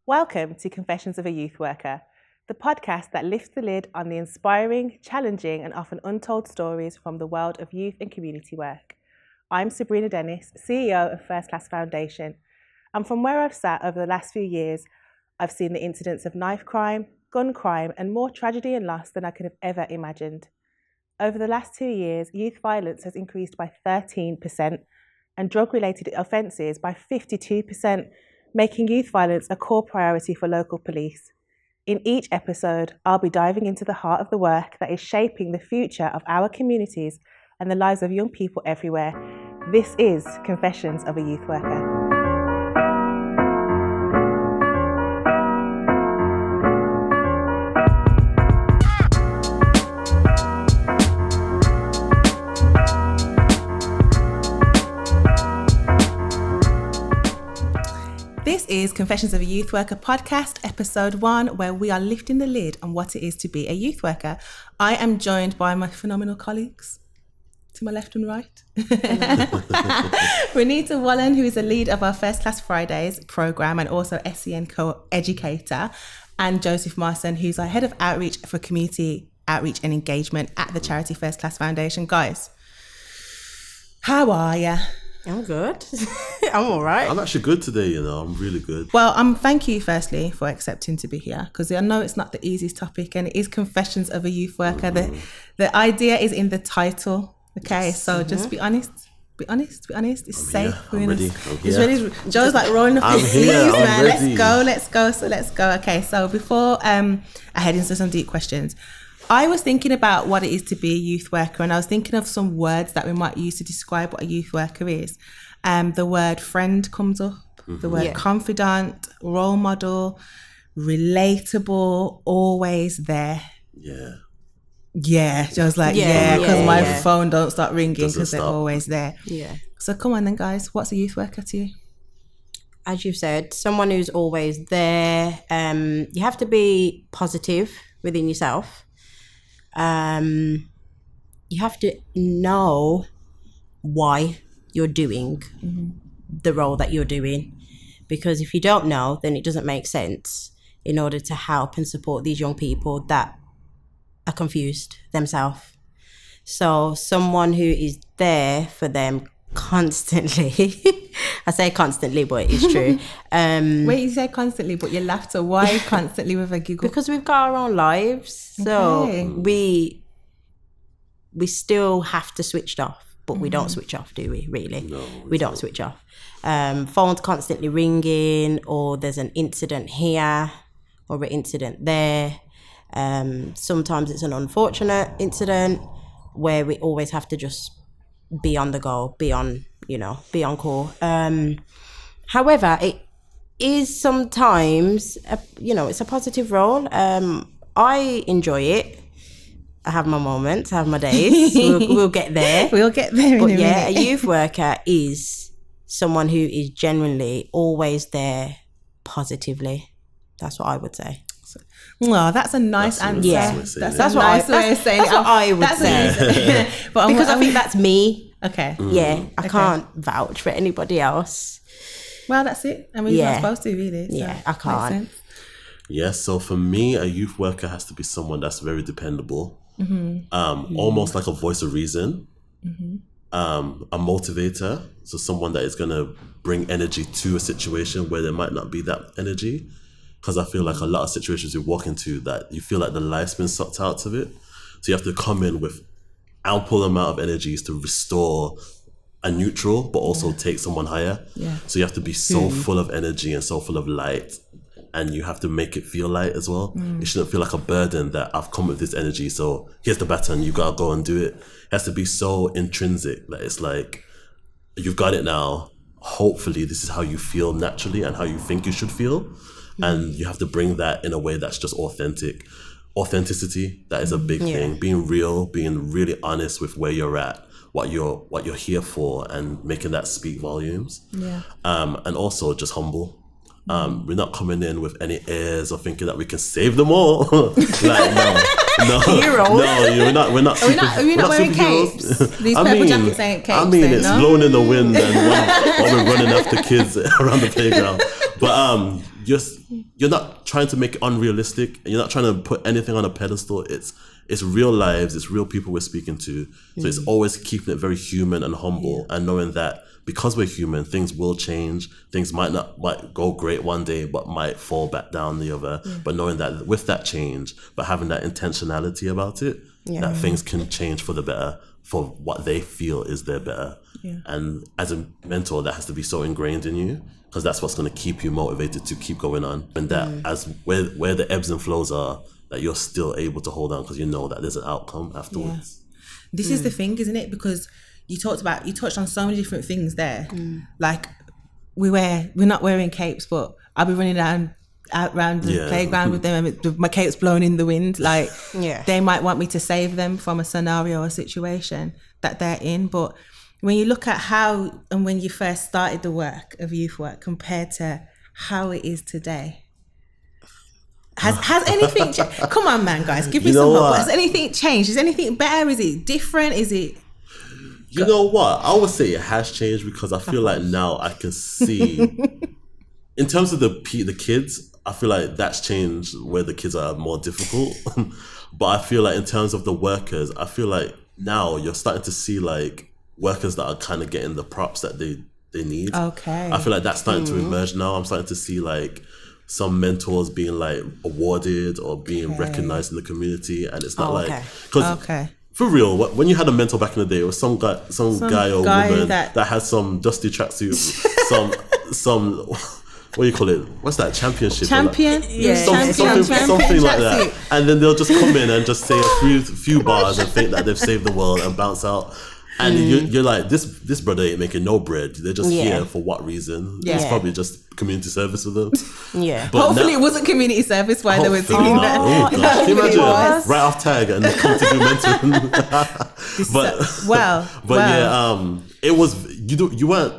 Welcome to Confessions of a Youth Worker, the podcast that lifts the lid on the inspiring, challenging and often untold stories from the world of youth and community work. I'm Sabrina Dennis, CEO of First Class Foundation, and from where I've sat over the last few years, I've seen the incidents of knife crime, gun crime and more tragedy and loss than I could have ever imagined. Over the last 2 years, youth violence has increased by 13% and drug-related offences by 52%, making youth violence a core priority for local police. In each episode, I'll be diving into the heart of the work that is shaping the future of our communities and the lives of young people everywhere. This is Confessions of a Youth Worker. This is Confessions of a Youth Worker podcast, episode 1, where we are lifting the lid on what it is to be a youth worker. I am joined by my phenomenal colleagues to my left and right. Renita Wallen, who is the lead of our First Class Fridays programme and also SEN co-educator, and Joseph Marson, who's our head of outreach for community outreach and engagement at the charity First Class Foundation. Guys, how are you? I'm good. I'm all right. I'm actually good today, I'm really good. Well, thank you firstly for accepting to be here, because I know it's not the easiest topic and it is Confessions of a Youth Worker. The idea is in the title, okay? Yes. So just be honest. It's safe. I'm ready. It's ready. Joe's like rolling up his sleeves, man. Let's go. Okay, so before I head into some deep questions, I was thinking about what it is to be a youth worker, and I was thinking of some words that we might use to describe what a youth worker is. The word friend comes up, the word confidant, role model, relatable, always there. Yeah, just like, because my phone don't start ringing because they're always there. Yeah. So come on then, guys, what's a youth worker to you? As you've said, someone who's always there. You have to be positive within yourself. You have to know why you're doing the role that you're doing, because if you don't know, then it doesn't make sense in order to help and support these young people that are confused themselves. So someone who is there for them constantly. I say constantly, but it's true. Wait, you say constantly, but you laughed. So why constantly with a giggle? Because we've got our own lives. So we still have to switch off, but we don't switch off, do we, really? No, we don't switch off. Phone's constantly ringing, or there's an incident here or an incident there. Sometimes it's an unfortunate incident where we always have to just be on the go, be on call. However, it is sometimes, it's a positive role. I enjoy it. I have my moments, I have my days. We'll get there. We'll get there in a minute. A youth worker is someone who is genuinely always there positively. That's what I would say. Well, that's a nice answer. That's what I would say. But because I think that's me. Okay. Yeah, I can't vouch for anybody else. Well, that's it. I mean, you're not supposed to, really. So I can't. Yes, so for me, a youth worker has to be someone that's very dependable. Almost like a voice of reason. A motivator. So someone that is going to bring energy to a situation where there might not be that energy. Because I feel like a lot of situations you walk into that you feel like the life's been sucked out of it. So you have to come in with ample amount of energies to restore a neutral, but also take someone higher. Yeah. So you have to be so full of energy and so full of light, and you have to make it feel light as well. It shouldn't feel like a burden that I've come with this energy, so here's the baton, you gotta go and do it. It has to be so intrinsic that it's like, you've got it now. Hopefully this is how you feel naturally and how you think you should feel. And you have to bring that in a way that's just authentic. Authenticity, that is a big thing. Being real, being really honest with where you're at, what you're here for, and making that speak volumes. And also just humble. We're not coming in with any airs or thinking that we can save them all. We're not wearing capes. These purple jackets ain't capes. It's blown in the wind and while we're running after kids around the playground. But you're not trying to make it unrealistic, and you're not trying to put anything on a pedestal. It's real lives, it's real people we're speaking to. So it's always keeping it very human and humble, and knowing that because we're human, things will change. Things might go great one day, but might fall back down the other. But knowing that with that change, but having that intentionality about it, that things can change for the better, for what they feel is their better. And as a mentor, that has to be so ingrained in you, because that's what's going to keep you motivated to keep going on. And that as where the ebbs and flows are, that you're still able to hold on because you know that there's an outcome afterwards. This is the thing, isn't it? Because you touched on so many different things there. Like we're not wearing capes, but I'll be running out around the playground with them, and my cape's blowing in the wind. Like they might want me to save them from a scenario or situation that they're in. But when you look at how and when you first started the work of youth work compared to how it is today, has anything changed? Come on, man, guys, give me some hope. Has anything changed? Is anything better? Is it different? Is it? You know what? I would say it has changed, because I feel like now I can see, in terms of the kids, I feel like that's changed where the kids are more difficult. But I feel like in terms of the workers, I feel like now you're starting to see like workers that are kind of getting the props that they need. Okay. I feel like that's starting to emerge now. I'm starting to see like some mentors being like awarded or being recognized in the community, and it's not because for real, when you had a mentor back in the day, it was some guy or woman that had some dusty tracksuit, some what do you call it? What's that? Championship? Champion? Something like that. And then they'll just come in and just say a few bars and think that they've saved the world and bounce out. And you're like, this brother ain't making no bread. They're just here for what reason? It's probably just community service with them. But hopefully it wasn't community service while they were doing that. Oh gosh, can you imagine? Right off tag and come to do mentoring. It was, you weren't,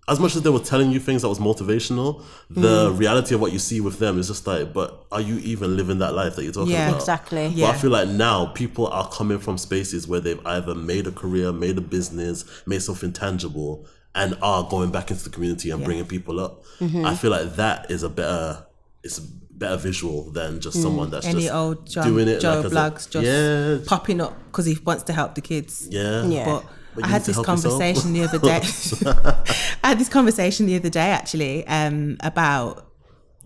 as much as they were telling you things that was motivational, the reality of what you see with them is just like, but are you even living that life that you're talking about? Exactly. But I feel like now people are coming from spaces where they've either made a career, made a business, made something tangible, and are going back into the community and bringing people up. I feel like that is a better visual than just someone that's any just old doing it Joe Bloggs just popping up because he wants to help the kids. But I had this conversation the other day. I had this conversation the other day, actually, about,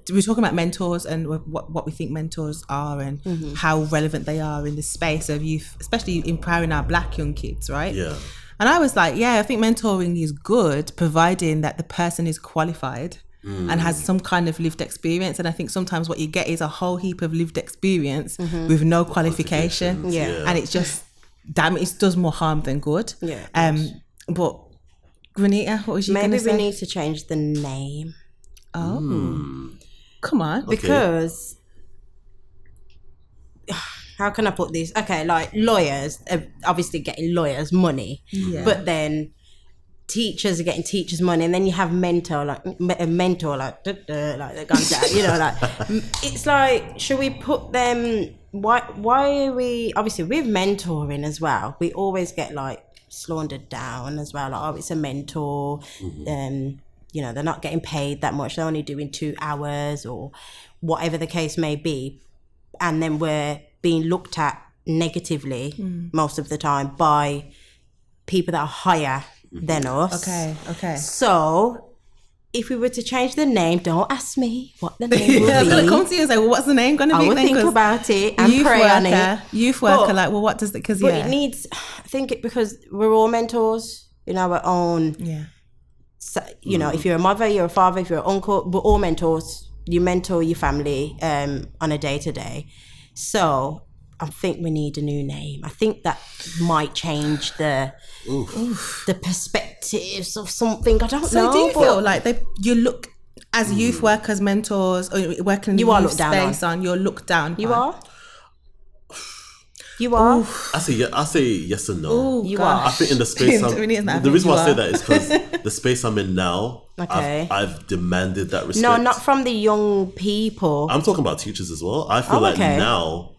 we were talking about mentors and what we think mentors are and how relevant they are in the space of youth, especially empowering our Black young kids, right? Yeah. And I was like, I think mentoring is good, providing that the person is qualified and has some kind of lived experience. And I think sometimes what you get is a whole heap of lived experience with no qualification. And it's just, damn, it does more harm than good. But Granita, what was you going to say? Maybe we need to change the name. Come on. Because how can I put this? Okay, like lawyers are obviously getting lawyers money, but then teachers are getting teachers money, and then you have a mentor like they're gone down, you know, like it's like, should we put them? Why are we, obviously with mentoring as well, we always get like slandered down as well, like, oh, it's a mentor, you know, they're not getting paid that much, they're only doing 2 hours or whatever the case may be, and then we're being looked at negatively most of the time by people that are higher than us. Okay. So if we were to change the name, don't ask me what the name would be. I was going to come to you and say, well, what's the name going to be? I will think about it and pray on it. Youth worker, like, well, what does it, because it needs, I think because we're all mentors in our own, so, you know, if you're a mother, you're a father, if you're an uncle, we're all mentors. You mentor your family on a day-to-day. So I think we need a new name. I think that might change the perspectives of something. I don't know. So do you feel like you look as youth workers, mentors, or working in the youth space on, you're looked down upon? You are? You are? I say yes and no. You are. I think in the space the reason why I say that is because the space I'm in now, I've demanded that respect. No, not from the young people. I'm talking about teachers as well. I feel like now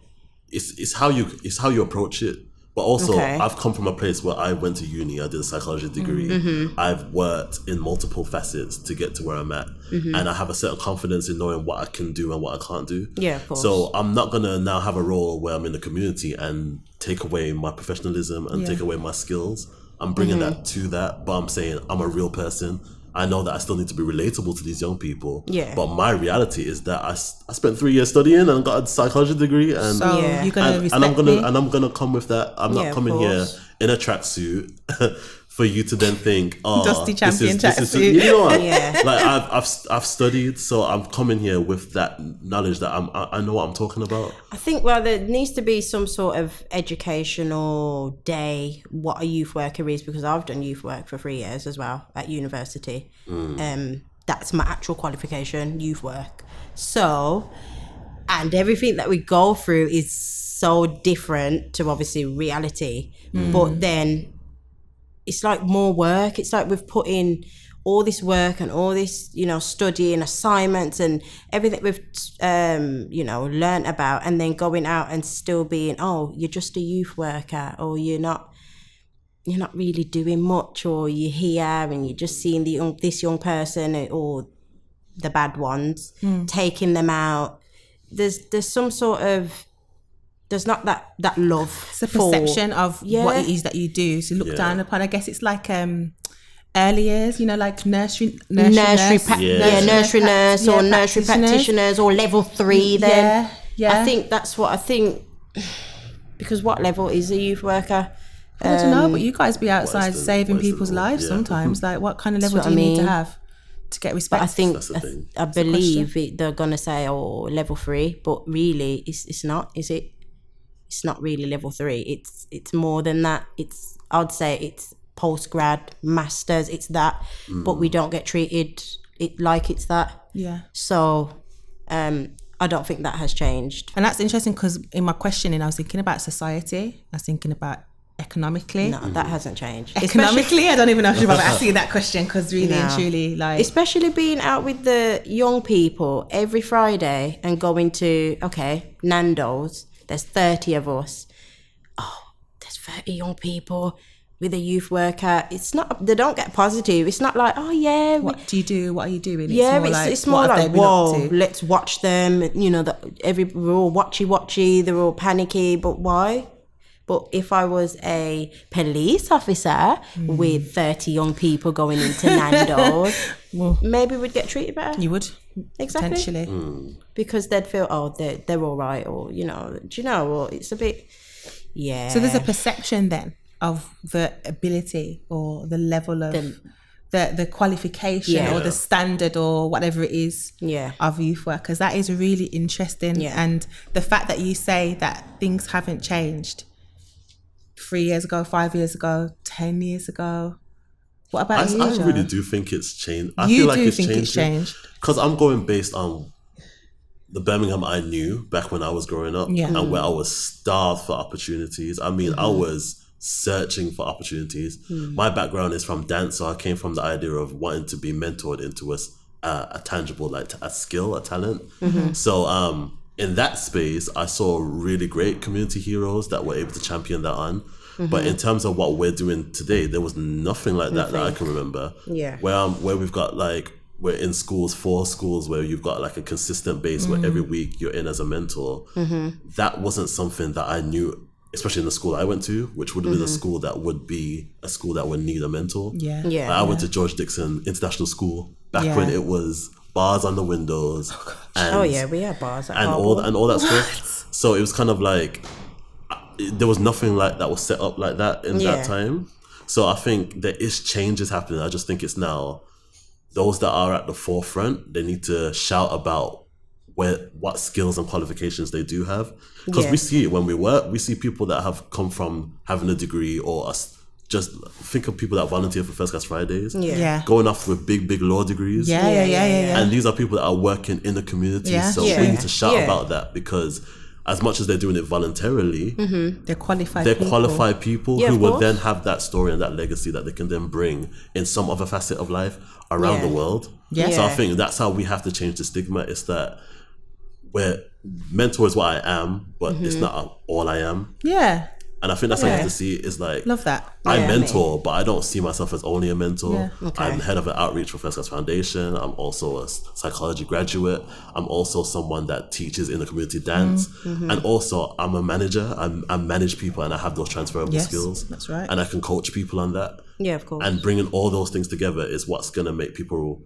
it's how you approach it. But also, Okay. I've come from a place where I went to uni, I did a psychology degree. I've worked in multiple facets to get to where I'm at. And I have a certain confidence in knowing what I can do and what I can't do. Yeah, of course. So I'm not going to now have a role where I'm in the community and take away my professionalism and take away my skills. I'm bringing that to that, but I'm saying I'm a real person. I know that I still need to be relatable to these young people. Yeah. But my reality is that I spent 3 years studying and got a psychology degree, and So Yeah. you're gonna and respect I'm me? gonna come with that. I'm Yeah, not of coming here course. in a tracksuit for you to then think, oh, Dusty champion this is tracksuit. you know what? Yeah. Like I've studied, so I'm coming here with that knowledge that I know what I'm talking about. I think, well, there needs to be some sort of educational day, what a youth worker is, because I've done youth work for 3 years as well at university. That's my actual qualification, youth work. So, and everything that we go through is so different to obviously reality. But then it's like more work. It's like we've put in all this work and all this, study and assignments and everything we've, learned about, and then going out and still being, oh, you're just a youth worker, or you're not really doing much, or you're here and you're just seeing this young person or the bad ones, taking them out. There's some sort of, there's not that love. It's a perception of what it Yeah. is that you do. So look Yeah. down upon. I guess it's like early years, like nursery nursery nurse, nurse or nursery practitioners. practitioners or level 3 then. Yeah. I think that's what I think, because what level is a youth worker? I don't know, but you guys be outside the- saving what is the people's level? lives Yeah. sometimes. Like, what kind of level That's do you what I need to mean. have to get respect? But I think That's the thing. I believe they're gonna say, oh, level 3, but really it's not, is it? It's not really level 3. It's more than that. I'd say it's postgrad, masters. It's that, but we don't get treated like it's that. Yeah. So, I don't think that has changed. And that's interesting because in my questioning, I was thinking about society. I was thinking about economically. No, that hasn't changed. Economically, I don't even know if I'm asking that question because really and No. truly, like, Especially being out with the young people every Friday and going to, Nando's, there's 30 of us. Oh, there's 30 young people with a youth worker. It's not, they don't get positive. It's not like, oh yeah. what do you do? What are you doing? It's more what have like, they been up whoa, to? let's watch them. We're all watchy, they're all panicky, but why? But if I was a police officer with 30 young people going into Nando's, maybe we'd get treated better. You would Exactly. potentially. Because they'd feel, oh, they're all right, or, or it's a bit, yeah. So there's a perception then of the ability or the level of the qualification Yeah. or the standard or whatever it is Yeah. of youth workers. That is really interesting. Yeah. And the fact that you say that things haven't changed 3 years ago, 5 years ago, 10 years ago. What about you, I Joe? really do think it's changed. I You feel like do it's think it's changing. changed? Because I'm going based on the Birmingham I knew back when I was growing up, Yeah. and where I was starved for opportunities. I mean, I was searching for opportunities. My background is from dance, so I came from the idea of wanting to be mentored into a tangible, like a skill, a talent. So in that space, I saw really great community heroes that were able to champion that on. But in terms of what we're doing today, there was nothing like that I can remember. Yeah. Where we've got we're in schools, 4 schools where you've got like a consistent base where every week you're in as a mentor. That wasn't something that I knew, especially in the school I went to, which would have been a school that would be a school that would need a mentor. Yeah. Yeah. Like, I went to George Dixon International School back Yeah. when it was bars on the windows. And, Oh yeah, we had bars at and Harbour. all that stuff. So it was kind of like there was nothing like that was set up like that in Yeah. that time. So I think there is changes happening. I just think it's now those that are at the forefront, they need to shout about what skills and qualifications they do have, because Yeah. we see it when we work. We see people that have come from having a degree, or just think of people that volunteer for First Class Fridays, Yeah. going off with big law degrees. Yeah. And these are people that are working in the community. Yeah, So sure. we need to shout Yeah. about that, because as much as they're doing it voluntarily, They're qualified they're people. qualified people Yeah, who of will course. then have that story and that legacy that they can then bring in some other facet of life around Yeah. the world. Yeah. So I Yeah. think that's how we have to change the stigma, is that where mentor is what I am, but it's not all I am. Yeah. And I think that's how you have to see it. Is like, Love that. I Yeah, mentor, but I don't see myself as only a mentor. Yeah. Okay. I'm head of an outreach for First Class Foundation. I'm also a psychology graduate. I'm also someone that teaches in the community dance. And also I'm a manager. I manage people and I have those transferable Yes, skills. that's right. And I can coach people on that. Yeah, of course. And bringing all those things together is what's going to make people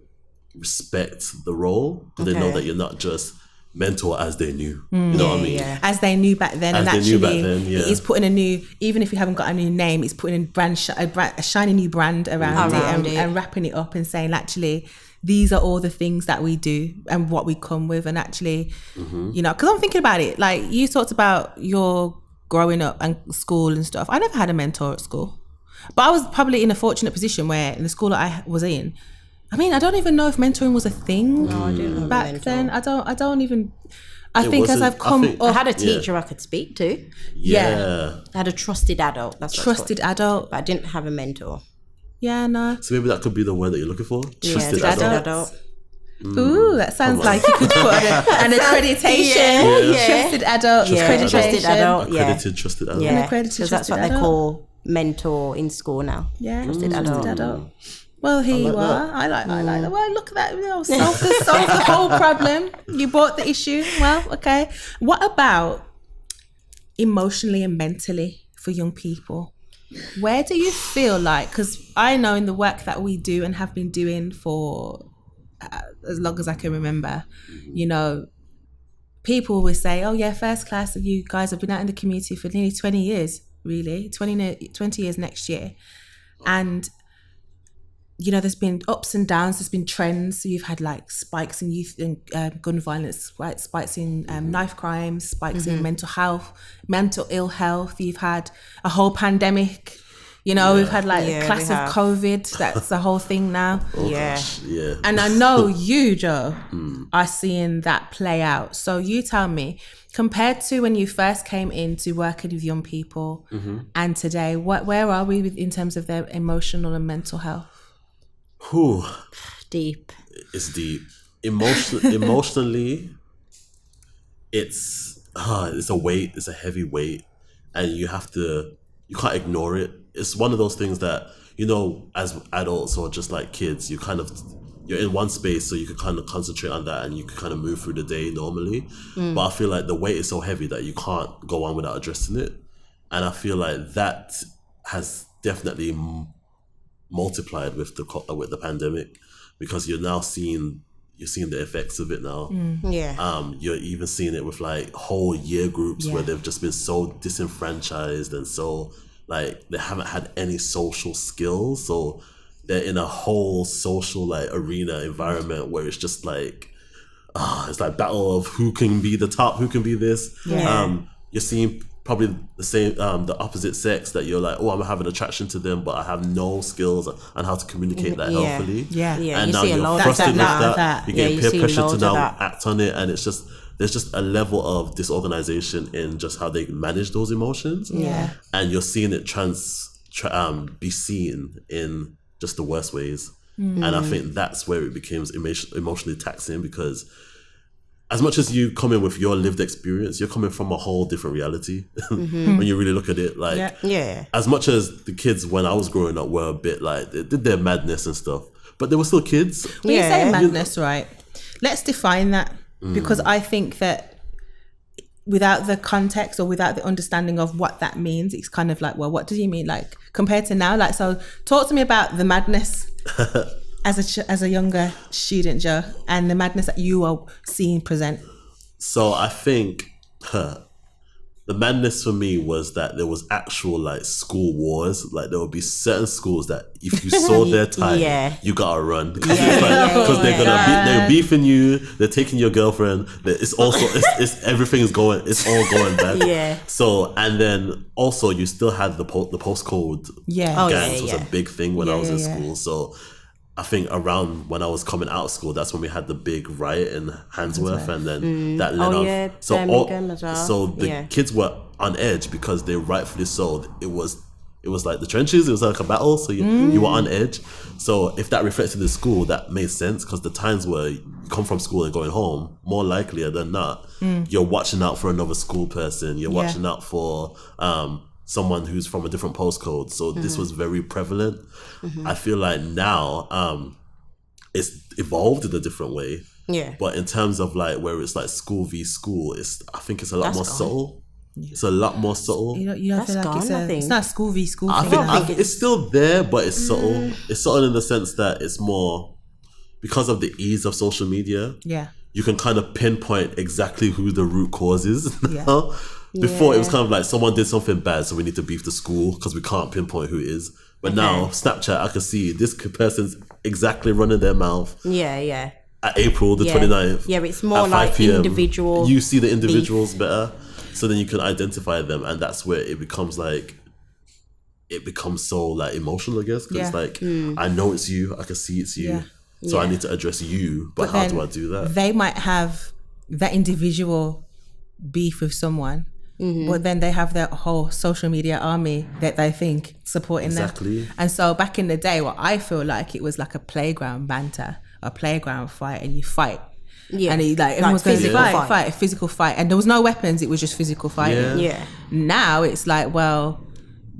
respect the role. Because they know Okay. that you're not just mentor as they knew. You know what I mean? Yeah. As they knew back then, and As they actually, knew back then, yeah. it's putting a new. Even if you haven't got a new name, it's putting a shiny new brand around Around it, it. and wrapping it up and saying, actually, these are all the things that we do and what we come with, and actually, you know, because I'm thinking about it. Like you talked about your growing up and school and stuff. I never had a mentor at school, but I was probably in a fortunate position where in the school that I was in. I mean, I don't even know if mentoring was a thing back then. I don't even. I It think as wasn't- I've come I think- I up, had a teacher I could speak to. Yeah. I had a trusted adult. That's what it's trusted called. adult. But I didn't have a mentor. Yeah, no. So maybe that could be the word that you're looking for. Trusted yeah, trusted adult. adult. Ooh, that sounds Come on. like you could put an accreditation. Yeah. Trusted adult Yeah, accreditation. trusted adult. Yeah. Accredited trusted adult. Yeah, accredited because that's what trusted they adult. call mentor in school now. Yeah, Trusted adult. adult. Well, here you like are. I like that. Well, look at that. You know, solve the whole problem. You brought the issue. Well, okay. What about emotionally and mentally for young people? Where do you feel like, because I know in the work that we do and have been doing for as long as I can remember, you know, people will say, oh yeah, First Class, you guys have been out in the community for nearly 20 years, really, 20 years next year. And, you know, there's been ups and downs, there's been trends. So you've had like spikes in youth and gun violence, right? Spikes in knife crimes, spikes in mental ill health. You've had a whole pandemic. You know, we've had like Yeah, a class we of have. COVID. That's the whole thing now. Yeah. Yeah. And I know you, Joe, are seeing that play out. So you tell me, compared to when you first came into working with young people and today, where are we in terms of their emotional and mental health? Whew. Deep. It's deep. Emotionally, it's a weight. It's a heavy weight, and you can't ignore it. It's one of those things that, you know, as adults or just like kids, you're in one space, so you can kind of concentrate on that and you can kind of move through the day normally. But I feel like the weight is so heavy that you can't go on without addressing it, and I feel like that has definitely multiplied with the pandemic, because you're now seeing the effects of it now. Yeah. You're even seeing it with like whole year groups where they've just been so disenfranchised and so like they haven't had any social skills, so they're in a whole social like arena environment where it's just like it's like battle of who can be the top, who can be this. You're seeing probably the same the opposite sex that you're like, oh, I'm having attraction to them, but I have no skills on how to communicate that Yeah. healthily. Yeah. Yeah, And you now see a you're lot of frustrated with that. that. You're Yeah, getting you peer see pressure to loads of now that. act on it, and there's just a level of disorganization in just how they manage those emotions. Yeah. And you're seeing it be seen in just the worst ways. And I think that's where it becomes emotionally taxing, because as much as you come in with your lived experience, you're coming from a whole different reality when you really look at it. Like, Yeah. as much as the kids when I was growing up were a bit like, they did their madness and stuff, but they were still kids. When you say Yeah. madness, right? Let's define that, because I think that without the context or without the understanding of what that means, it's kind of like, well, what do you mean? Like compared to now, like, so talk to me about the madness as a younger student, Joe, and the madness that you are seeing present. So I think the madness for me was that there was actual like school wars. Like there would be certain schools that if you saw their time, Yeah. you gotta run, because they're beefing you, they're taking your girlfriend. It's also it's everything's going, it's all going bad. Yeah. So, and then also you still had the postcode Yeah. Oh, gangs yeah, was yeah. a big thing when I was in yeah. school. So I think around when I was coming out of school, that's when we had the big riot in Handsworth, and then that led Oh, off. yeah, So Birmingham as well. so the Yeah. kids were on edge because they rightfully so. It was like the trenches. It was like a battle. So you were on edge. So if that reflected in school, that made sense, because the times where you come from school and going home, more likelier than not, you're watching out for another school person. You're watching out for someone who's from a different postcode. So this was very prevalent. I feel like now it's evolved in a different way. Yeah. But in terms of like where it's like school v school, I think it's a lot more subtle. It's a lot more subtle. You don't feel like it's not a school v school I thing. think it's still there, but it's subtle. It's subtle in the sense that it's more because of the ease of social media. Yeah. You can kind of pinpoint exactly who the root cause is Yeah. now. Before it was kind of like someone did something bad, so we need to beef the school because we can't pinpoint who it is. But now Snapchat, I can see this person's exactly running their mouth. Yeah. At April the 29th. Yeah, it's more at like 5 p.m. individual. You see the individuals better, so then you can identify them, and that's where it becomes like, it becomes so like emotional, I guess, because like I know it's you, I can see it's you, so I need to address you. But how do I do that? They might have that individual beef with someone, but then they have their whole social media army that they think supporting Exactly. them. And so back in the day, what I feel like it was like a playground banter, a playground fight, and you fight. Yeah. And everyone was going to physical fight, a physical fight. And there was no weapons, it was just physical fighting. Yeah. Now it's like, well,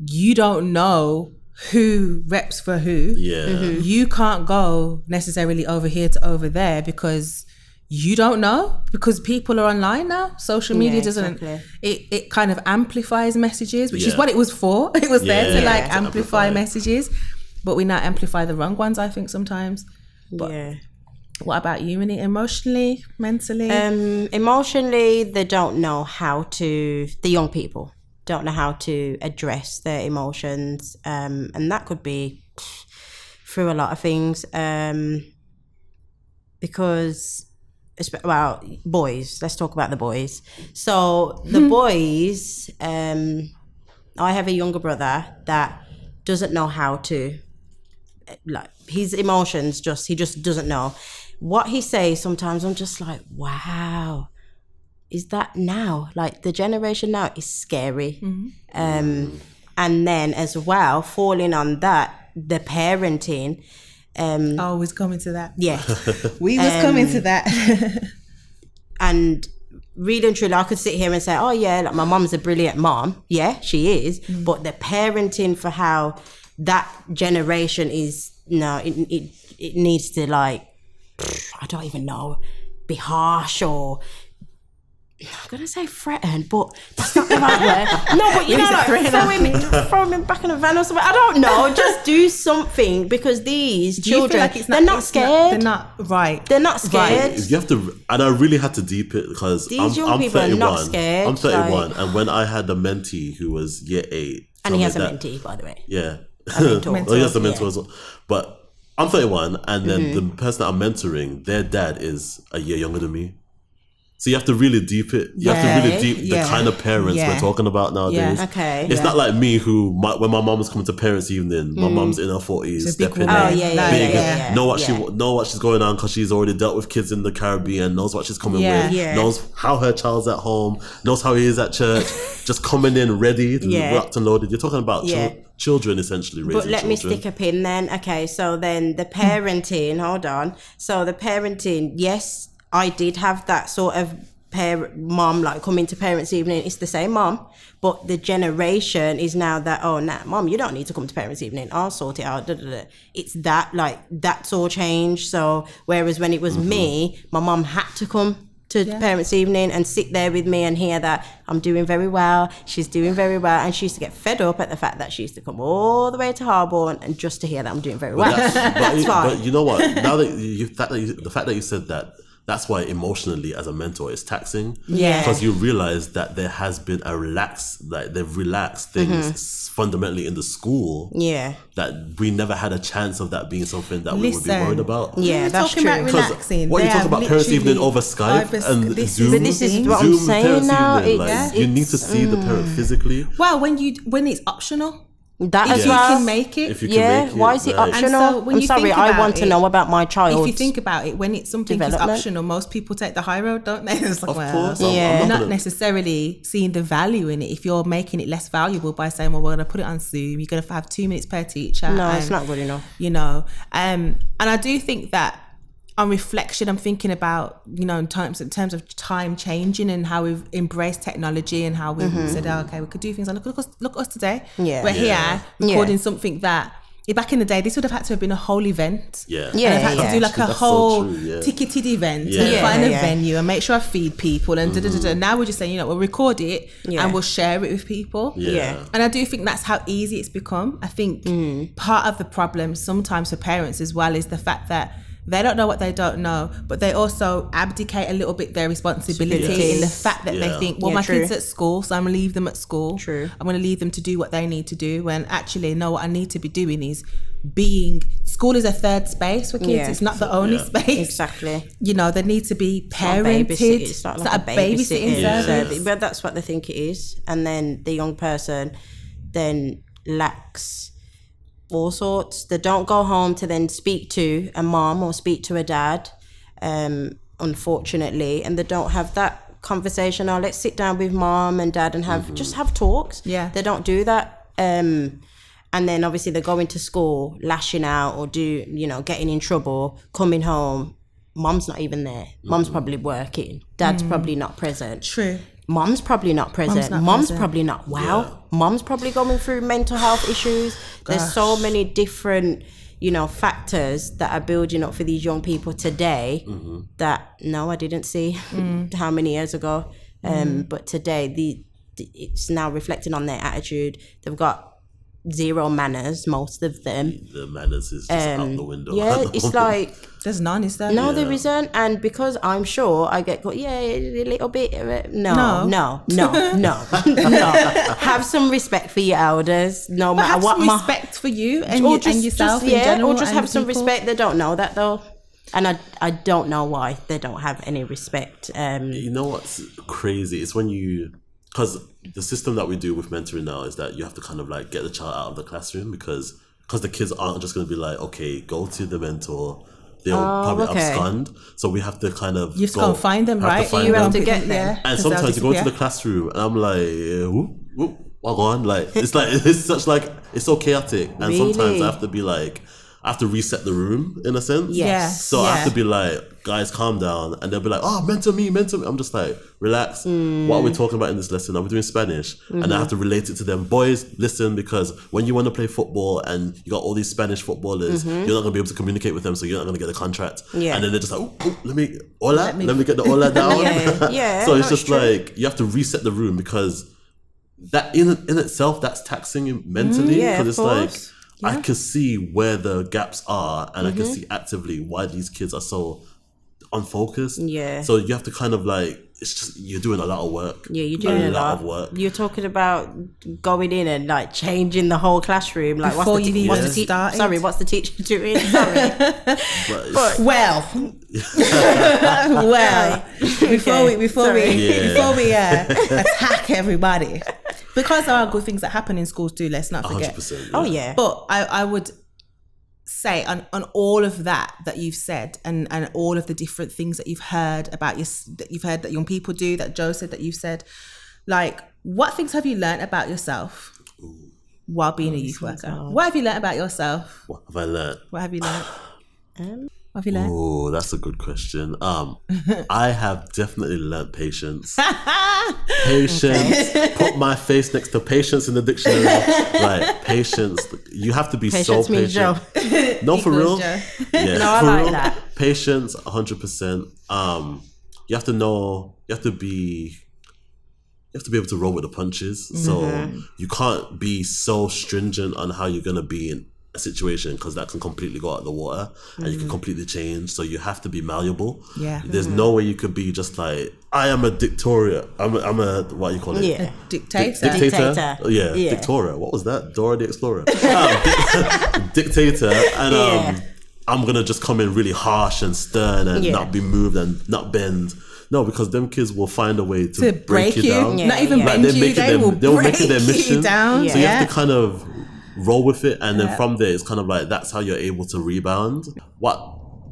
you don't know who reps for who. Yeah. You can't go necessarily over here to over there because you don't know, because people are online now. Social media doesn't, it kind of amplifies messages, which is what it was for. It was there to like amplify messages, but we now amplify the wrong ones, I think, sometimes. But what about you, Minnie? Emotionally, mentally? Emotionally, they don't know how to, the young people don't know how to address their emotions. And that could be through a lot of things. Because, well, boys, let's talk about the boys. So the boys, I have a younger brother that doesn't know how to, like, his emotions, he just doesn't know. What he says sometimes, I'm just like, wow, is that now? Like, the generation now is scary. And then as well, falling on that, the parenting. I was coming to that. Yeah. We was coming to that. And really and truly, I could sit here and say, oh yeah, like my mom's a brilliant mom. Yeah, she is. But the parenting for how that generation is, no, it needs to, like, I don't even know, be harsh or, I'm gonna say threaten, but that's not the right word. No, but you know, like throw him back in a van or something. I don't know. Just do something, because these children, like they're not scared. They're not right. They're not scared. You have to, and I really had to deep it because These young I'm people 31. are not scared. I'm 31, like, and when I had a mentee who was year 8, and he has a mentee, by the way. Yeah, mentor. he has a mentor as well. But I'm 31, and then the person that I'm mentoring, their dad is a year younger than me. So you have to really deep it. You have to really deep the kind of parents we're talking about nowadays. Okay. It's not like me who, when my mom was coming to parents' evening, my mom's in her 40s, stepping in. Oh, yeah. Know what she's going on because she's already dealt with kids in the Caribbean, knows what she's coming with, knows how her child's at home, knows how he is at church, just coming in ready, locked and loaded. You're talking about children essentially raising But let children. me stick a pin then. Okay, so then the parenting, hold on. So the parenting, yes, I did have that sort of mom, like, coming to parents' evening. It's the same mom, but the generation is now that, oh, nah, mom, you don't need to come to parents' evening. I'll sort it out. It's that, like, that's all changed. So whereas when it was me, my mom had to come to parents' evening and sit there with me and hear that I'm doing very well, she's doing very well, and she used to get fed up at the fact that she used to come all the way to Harborne and just to hear that I'm doing very well. That's fine. But you know what? Now that the fact that you said that, that's why emotionally as a mentor it's taxing. Yeah. Because you realize that there has been they've relaxed things fundamentally in the school. Yeah. That we never had a chance of that being something that we would be worried about. Yeah, that's true. About relaxing. What you talk about parents' evening over Skype and Zoom. But this is what I'm saying now. You need to see the parent physically. Well, when it's optional. That if as you well. can make it. If you can make it, why is it right. optional? And so when I'm you sorry, think I about want to it, know about my child. If you think about it, when it's something is optional, most people take the high road, don't they? It's like, Of well, course, you're not necessarily seeing the value in it. If you're making it less valuable by saying, well, we're going to put it on Zoom, you're going to have 2 minutes per teacher. No, it's not good enough. You know, and I do think that on reflection, I'm thinking about, you know, in terms of time changing and how we've embraced technology and how we've said, oh, okay, we could do things. And look at us today. Yeah. We're here recording something that back in the day, this would have had to have been a whole event. Yeah. And I've had to do like a That's whole so true, yeah. ticketed event and find a venue and make sure I feed people and Now we're just saying, you know, we'll record it and we'll share it with people. Yeah. And I do think that's how easy it's become. I think part of the problem sometimes for parents as well is the fact that they don't know what they don't know, but they also abdicate a little bit their responsibility in the fact that they think, well, my kid's at school, so I'm going to leave them at school. True. I'm going to leave them to do what they need to do, when actually, no, what I need to be doing is school is a third space for kids. Yeah. It's not the only space. Exactly. You know, they need to be parented. It's not like a babysitting service. But that's what they think it is. And then the young person then lacks all sorts. They don't go home to then speak to a mom or speak to a dad, unfortunately, and they don't have that conversation. Oh, let's sit down with mom and dad and just have talks. Yeah. They don't do that. And then obviously they go into school lashing out or getting in trouble, coming home. Mom's not even there. Mom's probably working. Dad's probably not present. True. Mom's probably not present. Mom's probably not well. Yeah. Mom's probably going through mental health issues. There's so many different, factors that are building up for these young people today that, no, I didn't see how many years ago. But today, it's now reflecting on their attitude. They've got zero manners, most of them. The manners is just out the window. Yeah, it's like... There's none, is there? No, there isn't. And because I'm sure I get a little bit of it. No. Have some respect for your elders, no matter what. Have some respect for you and yourself in general. Or just and have some people. respect. They don't know that though. And I don't know why they don't have any respect. You know what's crazy? It's when because the system that we do with mentoring now is that you have to kind of like get the child out of the classroom because the kids aren't just going to be like, okay, go to the mentor. They'll probably abscond. So we have to kind of you have to go and find them, right? You have to get there. And sometimes you go into the classroom and I'm like, what on? Like it's such like it's so chaotic. And sometimes I have to be like, I have to reset the room in a sense. Yes. So I have to be like, guys, calm down. And they'll be like, oh, mentor me. I'm just like, relax. What are we talking about in this lesson? Are we doing Spanish? And I have to relate it to them. Boys, listen, because when you want to play football and you got all these Spanish footballers, you're not going to be able to communicate with them, so you're not going to get the contract. Yeah. And then they're just like, let me get the hola down. Yeah. So it's just like, you have to reset the room because that in itself, that's taxing mentally. Because it's like, I can see where the gaps are and I can see actively why these kids are so unfocused. Yeah. So you have to kind of like, it's just, you're doing a lot of work. Yeah, you're doing a lot of work. You're talking about going in and like changing the whole classroom. Like what's the teacher doing? Sorry. Before we attack everybody. Because there are good things that happen in schools too, let's not forget. 100%, Oh yeah. But I would say on all of that you've said and all of the different things that you've heard about that young people do, that Joe said, that you've said, like, what things have you learned about yourself while being a youth worker? What have you learned about yourself? What have I learned? What have you learned? What have you learned? Oh, that's a good question. I have definitely learned patience. Patience. Put my face next to patience in the dictionary. Like, patience. You have to be so patient. Joe. No, for real. Joe. Yeah, no, I for like real. that. Patience, 100%. You have to know. You have to be able to roll with the punches. So you can't be so stringent on how you're gonna be in a situation, because that can completely go out of the water and you can completely change. So you have to be malleable. Yeah. There's no way you could be just like, I am a dictator. I'm a what do you call it? Yeah. Dictator. Dictator. Yeah. Dictator. What was that? Dora the Explorer. Dictator. And I'm gonna just come in really harsh and stern and not be moved and not bend. No, because them kids will find a way to break you down. Not even bend you. They will break you down. So you have to kind of roll with it, and then from there it's kind of like, that's how you're able to rebound. What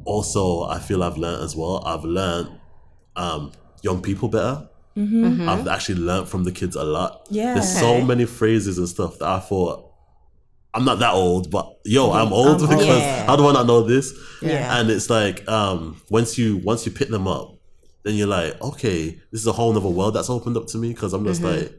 also I feel I've learned as well, I've learned young people better. I've actually learned from the kids a lot. There's so many phrases and stuff that I thought I'm not that old, but I'm old because Yeah. how do I not know this? Yeah. And it's like once you pick them up, then you're like, okay, this is a whole nother world that's opened up to me, because I'm just like,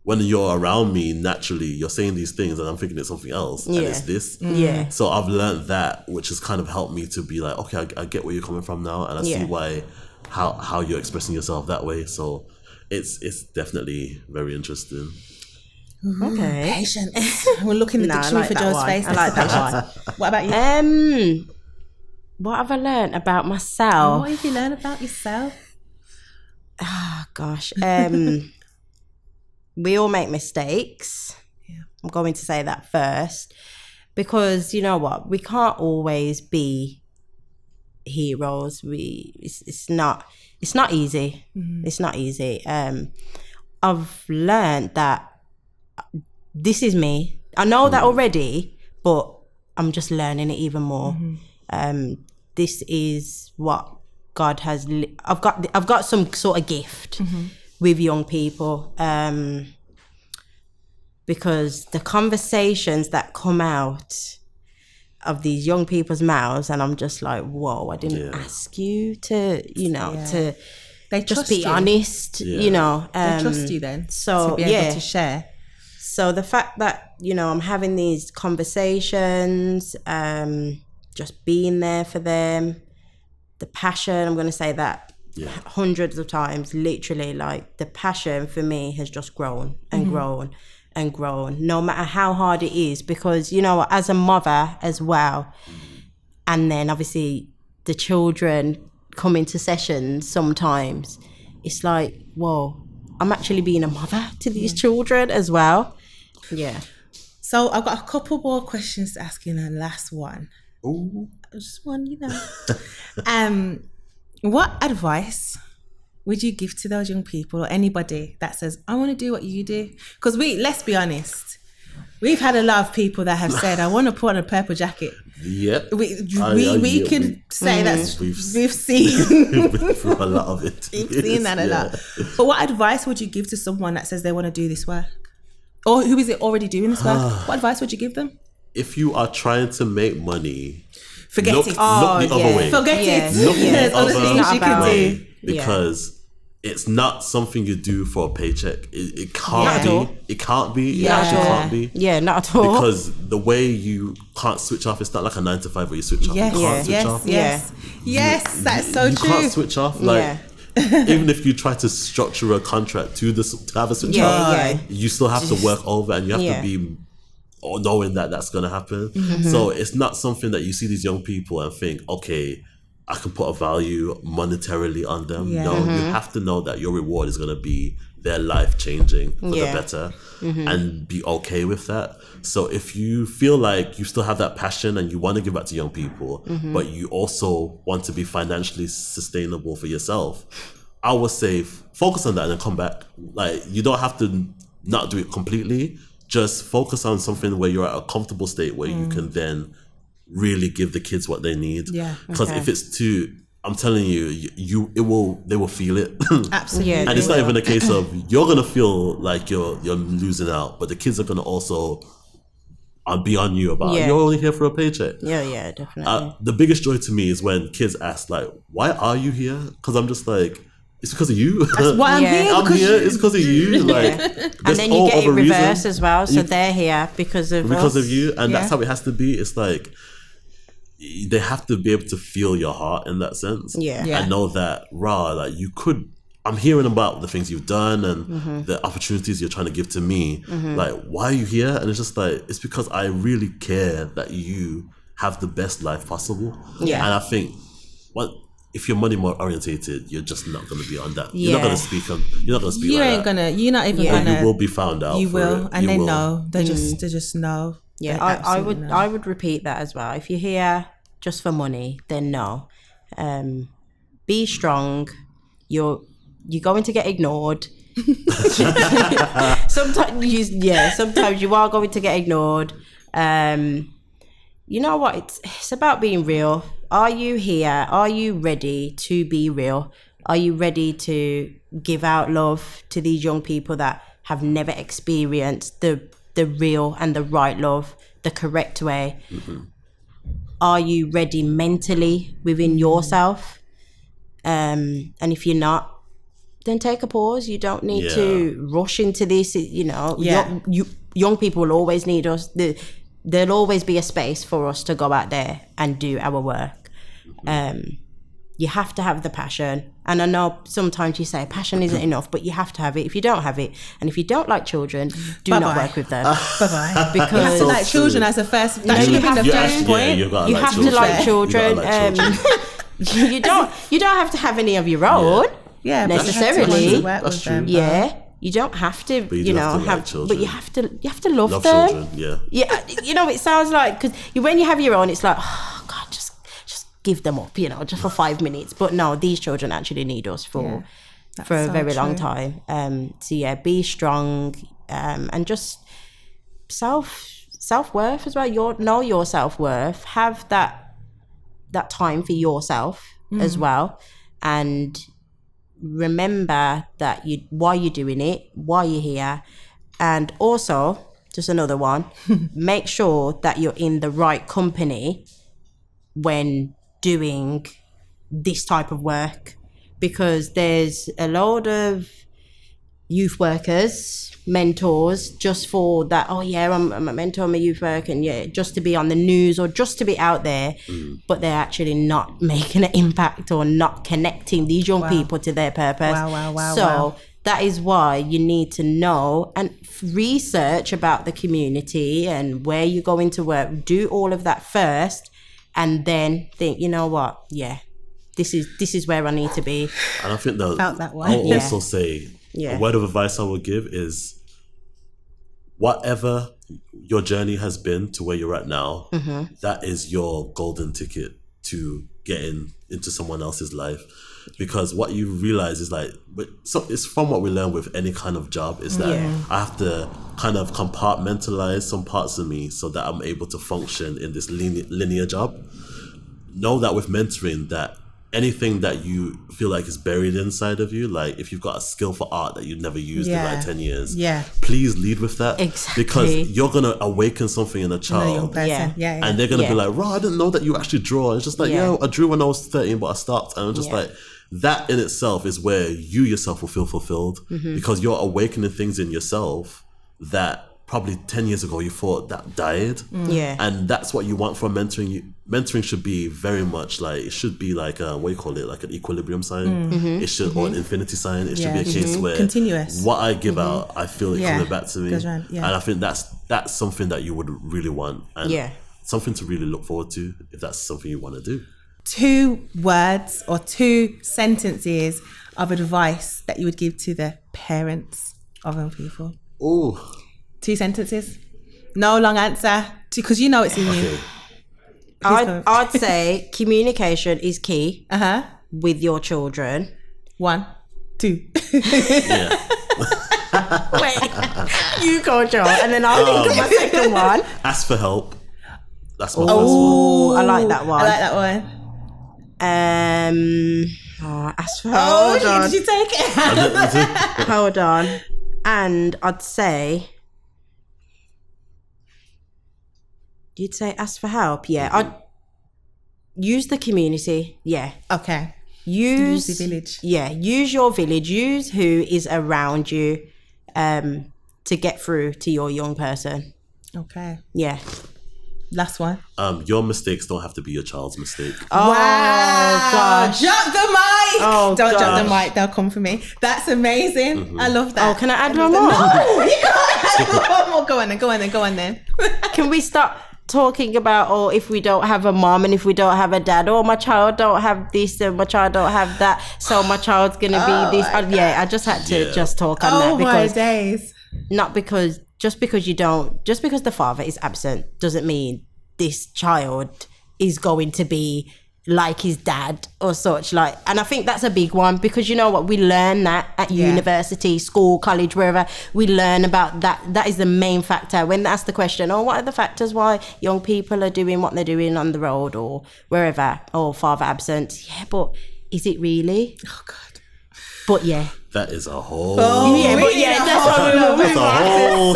when you're around me, naturally you're saying these things and I'm thinking it's something else, and it's this. Yeah. So I've learned that, which has kind of helped me to be like, okay, I get where you're coming from now, and I see why how you're expressing yourself that way. So it's definitely very interesting. Okay. Patience. We'll look in the No, I dictionary like for that Joe's one. face. I like that one. What about you? What have I learned about myself? What have you learned about yourself? Oh, gosh. We all make mistakes. Yeah. I'm going to say that first, because you know what? We can't always be heroes. It's not easy. It's not easy. I've learned that this is me. I know that already, but I'm just learning it even more. This is what God has. I've got some sort of gift with young people, because the conversations that come out of these young people's mouths, and I'm just like, whoa! I didn't ask you to, to They just trust be you. honest. They trust you then. So to be able to share. So the fact that, I'm having these conversations, just being there for them, the passion, I'm going to say that hundreds of times, literally, like the passion for me has just grown and grown and grown, no matter how hard it is, because, as a mother as well, and then obviously the children come into sessions sometimes, it's like, whoa, I'm actually being a mother to these children as well. Yeah. So I've got a couple more questions to ask you, and the last one. Ooh. Just one, what advice would you give to those young people or anybody that says, I want to do what you do? Because let's be honest, we've had a lot of people that have said, I want to put on a purple jacket. Yep. We could say that we've seen we've been through a lot of it. we've seen that a lot. But what advice would you give to someone that says they want to do this work? Or who is it already doing this work? What advice would you give them? If you are trying to make money, Forget look it. the other way. Forget it. Look There's the other other things you can do. way, because it's not something you do for a paycheck. It can't be. It can't be. It actually can't be. Yeah, not at all. Because the way you can't switch off, it's not like a 9 to 5 where you switch off. Yes, You can't switch off. yes, that's so you true. can't switch off. Like, even if you try to structure a contract to have a switch off, you still have to work over, and you have to be knowing that that's going to happen. So it's not something that you see these young people and think, okay, I can put a value monetarily on them. No, you have to know that your reward is going to be their life changing for the better, and be okay with that. So if you feel like you still have that passion and you want to give back to young people, but you also want to be financially sustainable for yourself, I would say focus on that and then come back. Like, you don't have to not do it completely. Just focus on something where you're at a comfortable state where you can then really give the kids what they need. Yeah. Because if it's too, I'm telling you, they will feel it. Absolutely. Yeah, And it's not even a case of you're gonna feel like you're losing out, but the kids are gonna also be on you about you're only here for a paycheck. Yeah, definitely. The biggest joy to me is when kids ask, like, why are you here? Because I'm just like, it's because of you. That's why I'm here. I'm here. It's because of you. Like, And then you get it reversed as well. So they're here because of you, and that's how it has to be. It's like they have to be able to feel your heart in that sense. Yeah. And know that like you could. I'm hearing about the things you've done and the opportunities you're trying to give to me. Like, why are you here? And it's just like, it's because I really care that you have the best life possible. Yeah. And I think if you're money more orientated, you're just not going to be on that. You're not going to speak on. You're not going to speak. You like ain't that. gonna. You're not even But gonna. you will be found out. You for will, it. and You they will. know. They just know. Yeah, They I absolutely know. I would repeat that as well. If you're here just for money, then no. Be strong. You're going to get ignored. Sometimes you are going to get ignored. You know what? It's about being real. Are you here? Are you ready to be real? Are you ready to give out love to these young people that have never experienced the real and the right love the correct way. Are you ready mentally within yourself? And if you're not, then take a pause. You don't need to rush into this. You know, young people will always need us. There'll always be a space for us to go out there and do our work. You have to have the passion. And I know sometimes you say passion isn't enough, but you have to have it. If you don't have it, and if you don't like children, do not work with them. Bye-bye. Because you have to like children as a first, that should have been the first point. You have to like children. You don't have to have any of your own. Yeah, necessarily. That's true. You don't have to, but you have to love them. Children, You know, it sounds like, because when you have your own, it's like, oh God, just give them up, you know, just for 5 minutes. But no, these children actually need us for a very long time. So be strong, and just self-worth as well. Know your self-worth. Have that time for yourself as well, and remember that why you're doing it, why you're here. And also, just another one, make sure that you're in the right company when doing this type of work, because there's a load of youth workers, mentors, just for that, oh yeah, I'm a mentor, I'm a youth worker, and just to be on the news or just to be out there, but they're actually not making an impact or not connecting these young people to their purpose. So that is why you need to know and research about the community and where you're going to work. Do all of that first, and then think, you know what, this is where I need to be. And I think that I'll also say, a word of advice I would give is, whatever your journey has been to where you're at now, that is your golden ticket to getting into someone else's life. Because what you realize is so it's from what we learn with any kind of job, is that I have to kind of compartmentalize some parts of me so that I'm able to function in this linear job. Know that with mentoring, that anything that you feel like is buried inside of you, like if you've got a skill for art that you've never used in like 10 years, please lead with that. Exactly. Because you're going to awaken something in a child. And they're going to be like, I didn't know that you actually draw. And it's just like, I drew when I was 13, but I stopped. And I'm just like, that in itself is where you yourself will feel fulfilled, because you're awakening things in yourself that probably 10 years ago you thought that died. And that's what you want from mentoring. Mentoring should be very much like, it should be like what do you call it, like an equilibrium sign. It should, or an infinity sign. It should be a case where continuous, what I give out, I feel it coming back to me. And I think that's something that you would really want, and something to really look forward to if that's something you want to do. 2 words or 2 sentences of advice that you would give to the parents of young people. 2 sentences. No long answer, because you know it's in you. I'd say communication is key with your children. 1, 2. Wait, you go, Joe, and then I'll think of my second one. Ask for help. That's my first one. I like that one. Ask for help. Did you take it? Hold on. And I'd say, you'd say ask for help. I'd use the community. Okay. Use the village. Use your village. Use who is around you to get through to your young person. Okay. Last one. Your mistakes don't have to be your child's mistake. Wow, gosh. Drop the mic. Don't drop the mic. They'll come for me. That's amazing. I love that. Can I add one more? No, you can't add one more. Go on then. Can we stop talking about, if we don't have a mom and if we don't have a dad, my child don't have this and my child don't have that, so my child's going to be this. I just had to just talk on that. Because my days. Not because... Just because the father is absent doesn't mean this child is going to be like his dad or such. And I think that's a big one, because you know what, we learn that at university, school, college, wherever, we learn about that. That is the main factor. When they ask the question, what are the factors why young people are doing what they're doing on the road or wherever, or father absent? But is it really? Oh God. But yeah. That is a whole. That's what we That's a whole.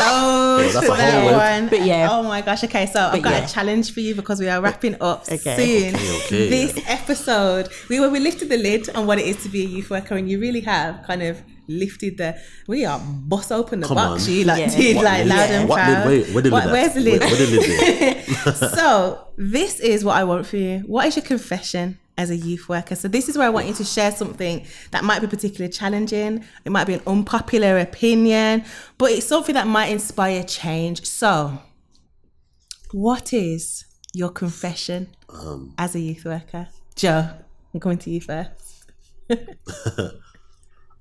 That's a whole one. But yeah. Oh my gosh. Okay, so I've got a challenge for you because we are wrapping up soon. Okay. This episode, we lifted the lid on what it is to be a youth worker, and you really have kind of lifted we are bust open the box. You Yeah. did loud and proud. Where's Where's the lid? Where the lid is? So this is what I want for you. What is your confession as a youth worker? So this is where I want you to share something that might be particularly challenging. It might be an unpopular opinion, but it's something that might inspire change. So what is your confession as a youth worker? Joe, I'm coming to you first.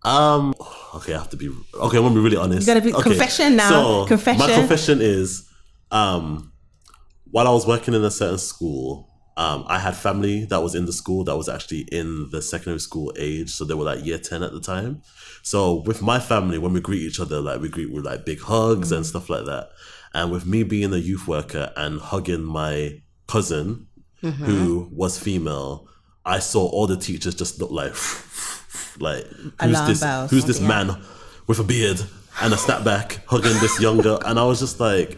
Okay, I have to be. Okay, I'm gonna be really honest. You gotta be confession now. So Confession. my confession is, while I was working in a certain school, I had family that was in the school that was actually in the secondary school age, so they were like year 10 at the time. So with my family, when we greet each other, like we greet with like big hugs and stuff like that. And with me being a youth worker and hugging my cousin, who was female, I saw all the teachers just look like who's this man with a beard and a snapback hugging this young girl? And I was just like,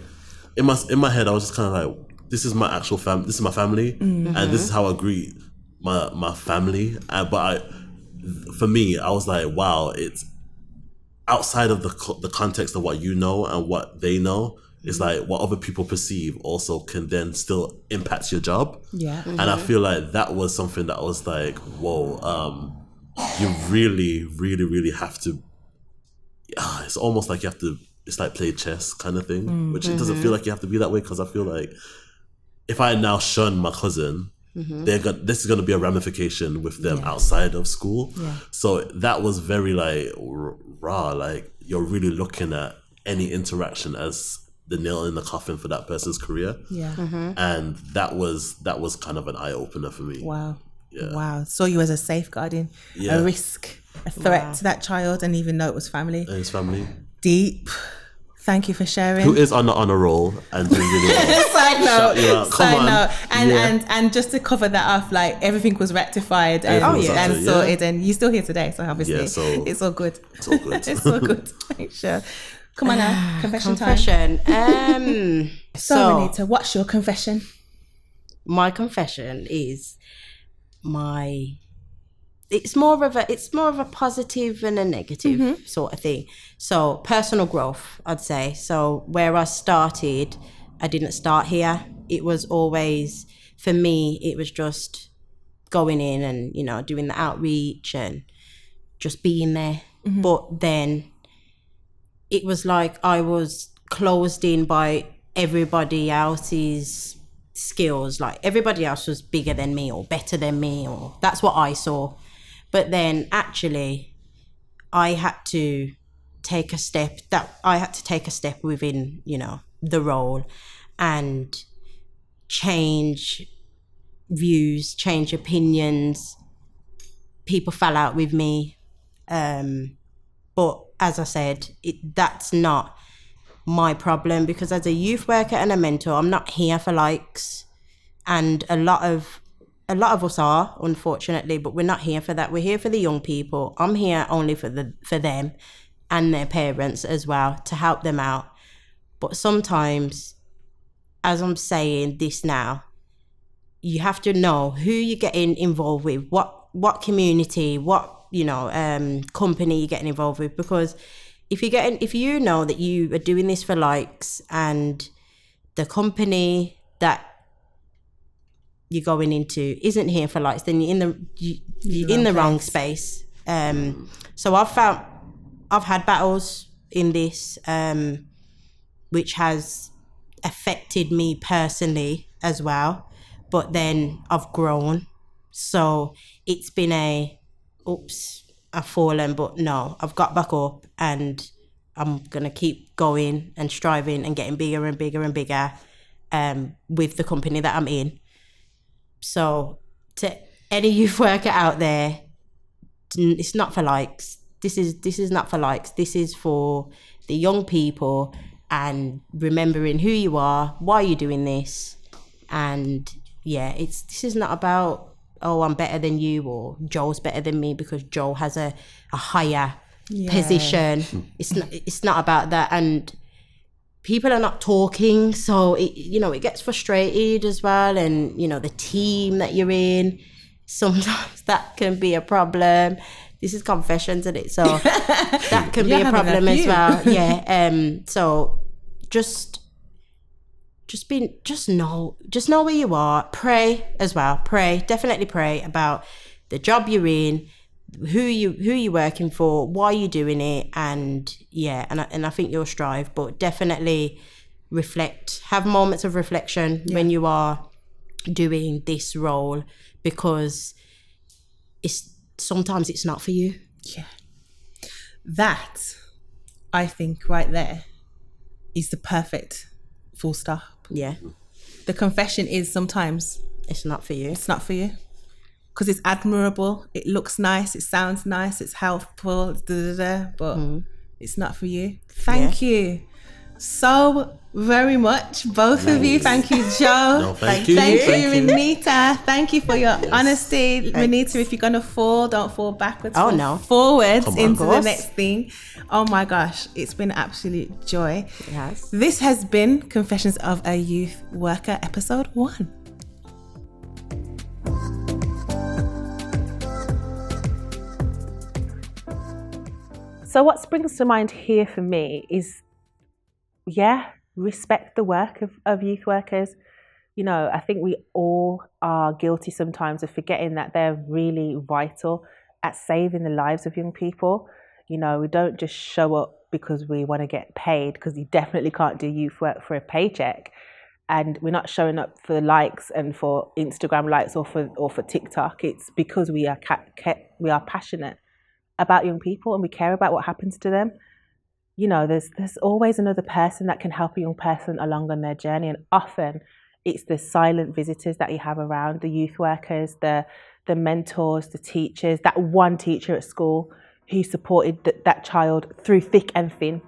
in my head, I was just kind of like, this is my actual family. This is my family, and this is how I greet my family. For me, I was like, wow, it's outside of the context of what you know and what they know. It's like what other people perceive also can then still impact your job. Yeah. And I feel like that was something that was like, whoa, you really, really, really have to. It's almost like you have to. It's like play chess kind of thing, which it doesn't feel like you have to be that way, because I feel like if I now shun my cousin, this is going to be a ramification with them outside of school. Yeah. So that was very like raw. Like you're really looking at any interaction as the nail in the coffin for that person's career. Yeah. And that was kind of an eye opener for me. Wow. Yeah. Wow. Saw you as a safeguarding, a risk, a threat to that child, and even though it was family. And his family. Deep. Thank you for sharing. Who is on a roll and doing really well. Side note. And just to cover that off, like everything was rectified and sorted, and you're still here today, so obviously it's all good. It's all good. It's all good. Sure. Come on now, confession time. So Renita, what's your confession? My confession is it's more of a positive and a negative sort of thing. So personal growth, I'd say. So where I started, I didn't start here. It was always, for me, it was just going in and, doing the outreach and just being there. But then it was like I was closed in by everybody else's skills. Like everybody else was bigger than me or better than me, or that's what I saw. But then actually I had to take a step within, the role and change views, change opinions. People fell out with me. But as I said, that's not my problem, because as a youth worker and a mentor, I'm not here for likes. And a lot of us are, unfortunately, but we're not here for that. We're here for the young people. I'm here only for them and their parents as well, to help them out. But sometimes, as I'm saying this now, you have to know who you're getting involved with, what community, what company you're getting involved with. Because if you know that you are doing this for likes and the company that you're going into isn't here for likes, then you're in the wrong space. So I've had battles in this, which has affected me personally as well. But then I've grown. So it's been I've fallen, but no, I've got back up, and I'm gonna keep going and striving and getting bigger and bigger and bigger with the company that I'm in. So to any youth worker out there, it's not for likes. This is not for likes. This is for the young people, and remembering who you are, why you're doing this. And this is not about oh, I'm better than you, or Joel's better than me because Joel has a higher position. It's not about that. And people are not talking, so it gets frustrated as well. And the team that you're in, sometimes that can be a problem. This is confessions, isn't it? So that can be a problem as well. Yeah. So just know where you are. Pray as well. Definitely pray about the job you're in, who you're working for, why you're doing it, and I think you'll strive. But definitely reflect. Have moments of reflection when you are doing this role, because sometimes it's not for you. Yeah. That, I think, right there is the perfect full stop. Yeah. The confession is sometimes it's not for you. It's not for you. Because it's admirable, it looks nice, it sounds nice, it's helpful, but it's not for you. Thank you so very much, both of you. Thank you, Joe. No, thank you. Thank you, Renita. Thank you for your honesty. Renita, if you're going to fall, don't fall backwards. Oh, fall no. Forwards into the course. next thing. Oh my gosh, it's been an absolute joy. Yes. This has been Confessions of a Youth Worker, episode 1. So what springs to mind here for me is, respect the work of youth workers. I think we all are guilty sometimes of forgetting that they're really vital at saving the lives of young people. We don't just show up because we want to get paid, because you definitely can't do youth work for a paycheck. And we're not showing up for likes and for Instagram likes or for TikTok. It's because we are passionate about young people and we care about what happens to them. There's always another person that can help a young person along on their journey, and often it's the silent visitors that you have around, the youth workers, the mentors, the teachers, that one teacher at school who supported that child through thick and thin.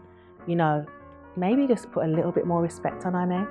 Maybe just put a little bit more respect on our name.